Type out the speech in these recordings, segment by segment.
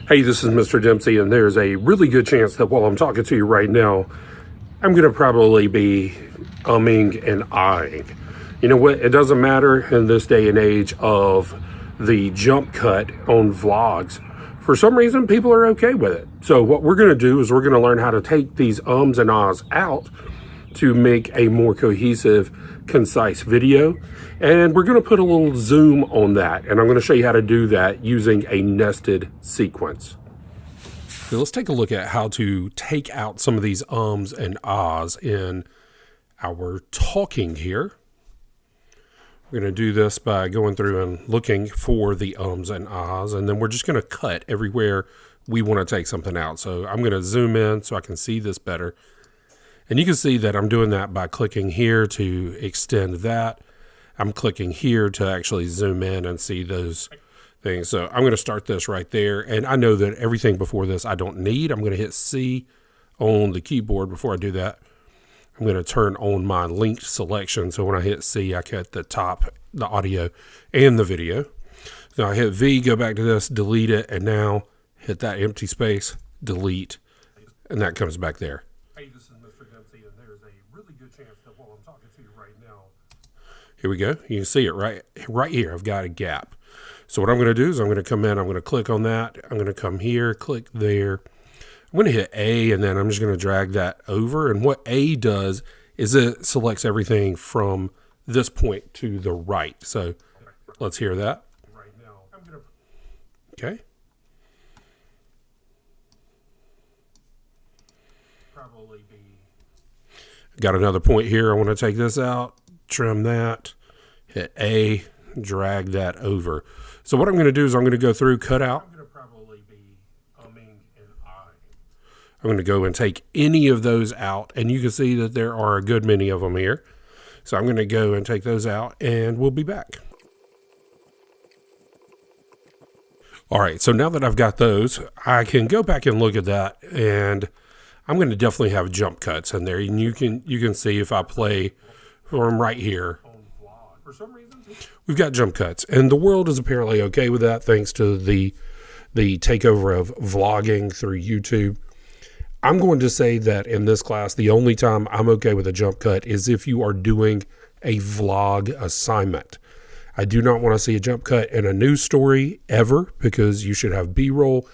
Hey, this is Mr. Dempsey, and there's a really good chance that while I'm talking to you right now, I'm going to probably be umming and ahhing. You know what? It doesn't matter in this day and age of the jump cut on vlogs. For some reason, people are okay with it. So what we're going to do is we're going to learn how to take these ums and ahs out to make a more cohesive, concise video. And we're going to put a little zoom on that. And I'm going to show you how to do that using a nested sequence. So let's take a look at how to take out some of these ums and ahs in our talking here. We're going to do this by going through and looking for the ums and ahs, and then we're just going to cut everywhere we want to take something out. So I'm going to zoom in so I can see this better. And you can see that I'm doing that by clicking here to extend that. I'm clicking here to actually zoom in and see those things. So I'm going to start this right there. And I know that everything before this I don't need. I'm going to hit C on the keyboard before I do that. I'm going to turn on my linked selection. So when I hit C, I cut the top, the audio and the video. Now I hit V, go back to this, delete it, and now hit that empty space, delete, and that comes back there. Hey, this is Mr. Dempsey, and there's a really good chance that while I'm talking to you right now. Here we go. You can see it right here. I've got a gap. So what I'm going to do is I'm going to come in, I'm going to click on that. I'm going to come here, click there. I'm going to hit A, and then I'm just going to drag that over. And what A does is it selects everything from this point to the right. So let's hear that. Right now, I'm going to... Okay. Probably be... Got another point here. I want to take this out, trim that, hit A, drag that over. So what I'm going to do is I'm going to go through, cut out. I'm going to probably be umming and ahhing. I'm going to go and take any of those out, and you can see that there are a good many of them here. So I'm going to go and take those out, and we'll be back. All right, so now that I've got those, I can go back and look at that, and I'm going to definitely have jump cuts in there. And you can see if I play from right here, for some reason, we've got jump cuts, and the world is apparently okay with that thanks to the takeover of vlogging through YouTube. I'm going to say that in this class, the only time I'm okay with a jump cut is if you are doing a vlog assignment. I do not want to see a jump cut in a news story ever because you should have B-roll.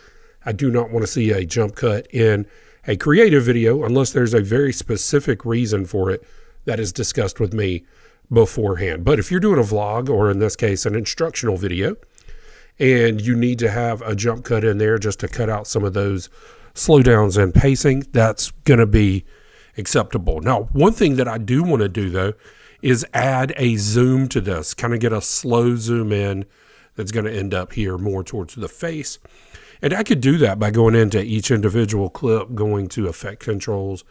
I do not want to see a jump cut in a creative video unless there's a very specific reason for it that is discussed with me beforehand. But if you're doing a vlog, or in this case, an instructional video, and you need to have a jump cut in there just to cut out some of those slowdowns and pacing, that's going to be acceptable. Now, one thing that I do want to do, though, is add a zoom to this, kind of get a slow zoom in that's going to end up here more towards the face. And I could do that by going into each individual clip, going to effect controls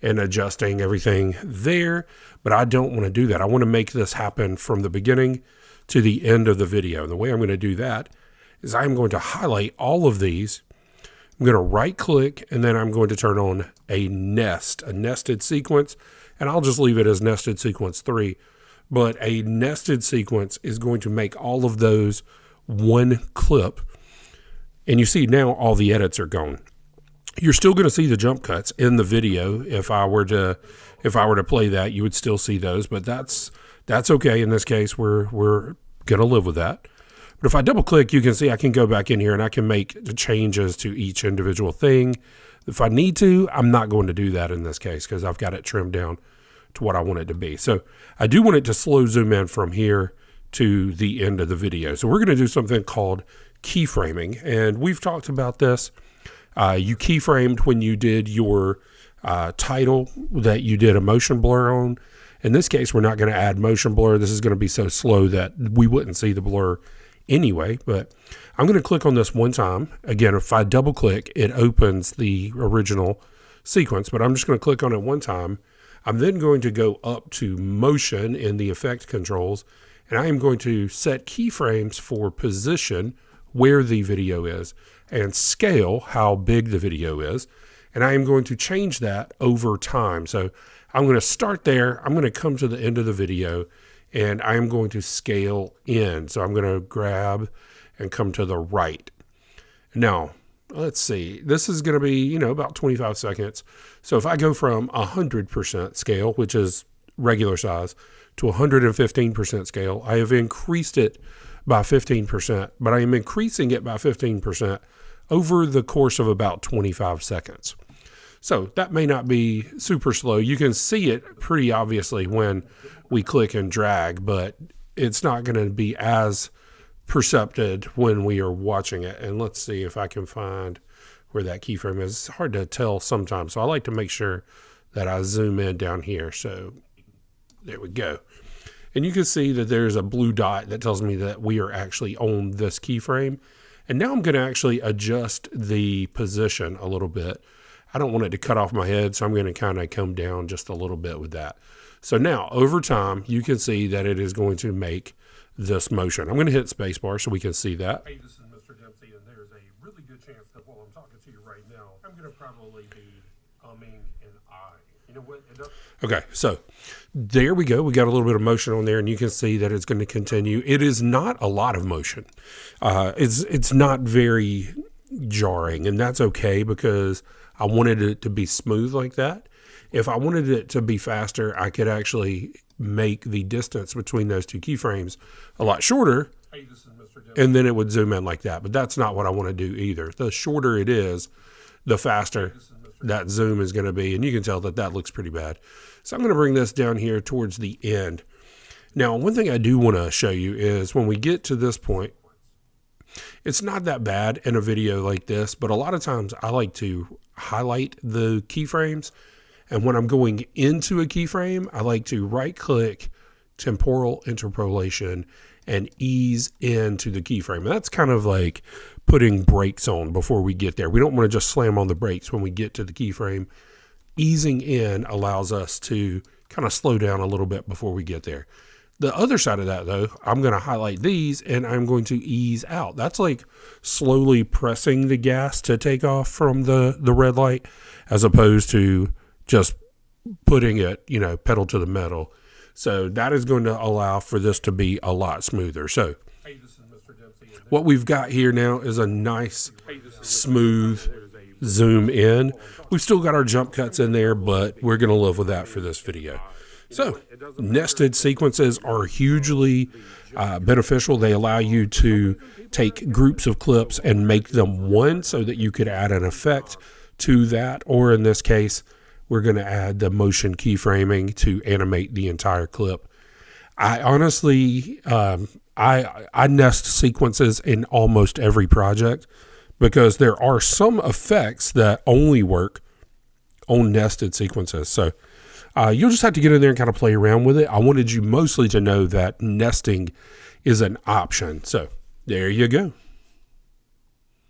and adjusting everything there. But I don't want to do that. I want to make this happen from the beginning to the end of the video. And the way I'm going to do that is I'm going to highlight all of these. I'm going to right click, and then I'm going to turn on a nested sequence. And I'll just leave it as nested sequence 3. But a nested sequence is going to make all of those one clip. And you see now all the edits are gone. You're still going to see the jump cuts in the video. If I were to play that, you would still see those, but that's okay. In this case, we're going to live with that. But if I double click, you can see I can go back in here and I can make the changes to each individual thing. If I need to, I'm not going to do that in this case because I've got it trimmed down to what I want it to be. So I do want it to slow zoom in from here to the end of the video. So we're going to do something called keyframing, and we've talked about this. You keyframed when you did your title that you did a motion blur on. In this case, we're not going to add motion blur. This is going to be so slow that we wouldn't see the blur anyway, but I'm going to click on this one time. Again, if I double click, it opens the original sequence, but I'm just going to click on it one time. I'm then going to go up to motion in the effect controls, and I am going to set keyframes for position, where the video is, and scale, how big the video is. And I am going to change that over time. So I'm going to start there. I'm going to come to the end of the video, and I'm going to scale in. So I'm going to grab and come to the right. Now, let's see, this is going to be, you know, about 25 seconds. So if I go from 100% scale, which is regular size, to 115% scale, I have increased it by 15%, but I am increasing it by 15% over the course of about 25 seconds. So that may not be super slow. You can see it pretty obviously when we click and drag, but it's not going to be as percepted when we are watching it. And let's see if I can find where that keyframe is. It's hard to tell sometimes, so I like to make sure that I zoom in down here. So there we go. And you can see that there's a blue dot that tells me that we are actually on this keyframe. And now I'm going to actually adjust the position a little bit. I don't want it to cut off my head, so I'm going to kind of come down just a little bit with that. So now, over time, you can see that it is going to make this motion. I'm going to hit spacebar so we can see that. Hey, this is Mr. Dempsey, and there's a really good chance that while I'm talking to you right now, I'm going to probably be umming and ahhing. You know what? Okay, so there we go. We got a little bit of motion on there, and you can see that it's going to continue. It is not a lot of motion. It's not very jarring, and that's okay because I wanted it to be smooth like that. If I wanted it to be faster, I could actually make the distance between those two keyframes a lot shorter, and then it would zoom in like that. But that's not what I want to do either. The shorter it is, the faster that zoom is going to be, and you can tell that that looks pretty bad. So I'm going to bring this down here towards the end. Now, one thing I do want to show you is when we get to this point, it's not that bad in a video like this, but a lot of times I like to highlight the keyframes. And when I'm going into a keyframe, I like to right click, temporal interpolation, and ease into the keyframe. And that's kind of like putting brakes on before we get there. We don't want to just slam on the brakes when we get to the keyframe. Easing in allows us to kind of slow down a little bit before we get there. The other side of that, though, I'm going to highlight these and I'm going to ease out. That's like slowly pressing the gas to take off from the red light, as opposed to just putting it, you know, pedal to the metal. So that is going to allow for this to be a lot smoother. So what we've got here now is a nice, smooth zoom in. We've still got our jump cuts in there, but we're going to live with that for this video. So nested sequences are hugely beneficial. They allow you to take groups of clips and make them one so that you could add an effect to that. Or in this case, we're going to add the motion keyframing to animate the entire clip. I honestly, I nest sequences in almost every project because there are some effects that only work on nested sequences. So you'll just have to get in there and kind of play around with it. I wanted you mostly to know that nesting is an option. So there you go.